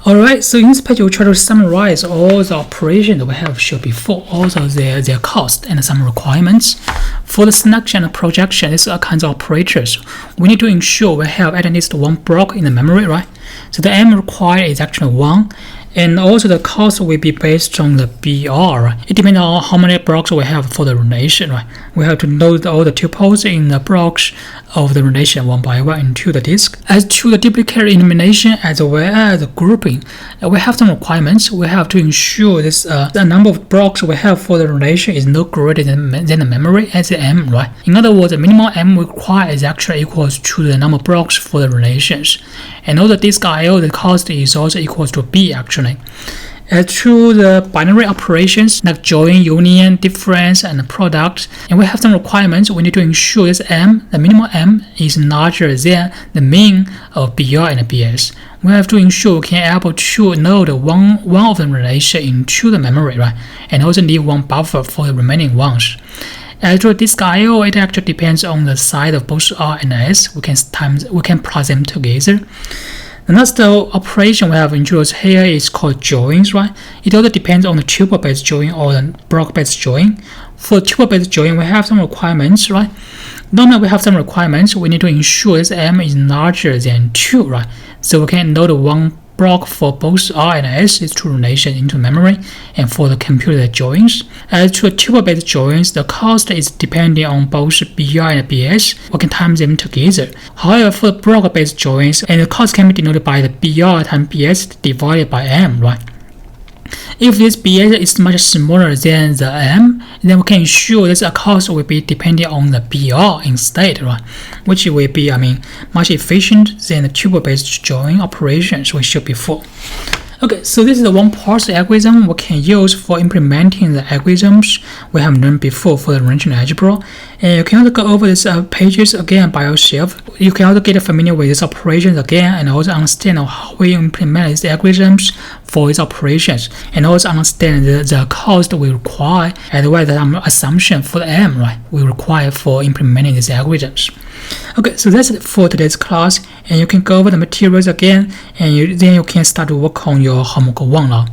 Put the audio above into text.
Alright, so in this page we'll try to summarize all the operations we have shown before, also their cost and some requirements. For the selection and projection, these are kinds of operators. We need to ensure we have at least one block in the memory, right? So the M required is actually 1. And also the cost will be based on the BR, right? It depends on how many blocks we have for the relation, right? We have to know all the tuples in the blocks of the relation one by one into the disk. As to the duplicate elimination as well as the grouping, we have some requirements. We have to ensure this the number of blocks we have for the relation is no greater than the memory as the M, right? In other words, the minimum M required is actually equals to the number of blocks for the relations. And all the disk I/O, the cost is also equals to B actually. As to the binary operations like join, union, difference, and product, and we have some requirements. We need to ensure this M, the minimum M, is larger than the mean of BR and BS. We have to ensure we can able to load one of the relation into the memory, right? And also leave one buffer for the remaining ones. As to disk I/O, it actually depends on the size of both R and S. We can plug them together. The next operation we have introduced here is called joins, right? It also depends on the tuple-based join or the block-based join. For tuple-based join, we have some requirements, right? Normally, we have some requirements. We need to ensure this M is larger than 2, right? So we can load one block for both R and S is to relation into memory, and for the computer joins. As to tuple-based joins, the cost is depending on both BR and BS. We can time them together. However, for block-based joins, and the cost can be denoted by the BR times BS divided by M, right? If this BS is much smaller than the M, then we can ensure that the cost will be depending on the BR instead, right? Which will be, much efficient than the tuple-based join operations we showed before. Okay, so this is the one parse algorithm we can use for implementing the algorithms we have learned before for the relational algebra. And you can also go over these pages again by yourself. You can also get familiar with these operations again and also understand how we implement these algorithms for these operations, and also understand the cost we require as well as the assumption for the M, right, we require for implementing these algorithms. Okay, so that's it for today's class, and you can go over the materials again, and then you can start to work on your homework 1 now.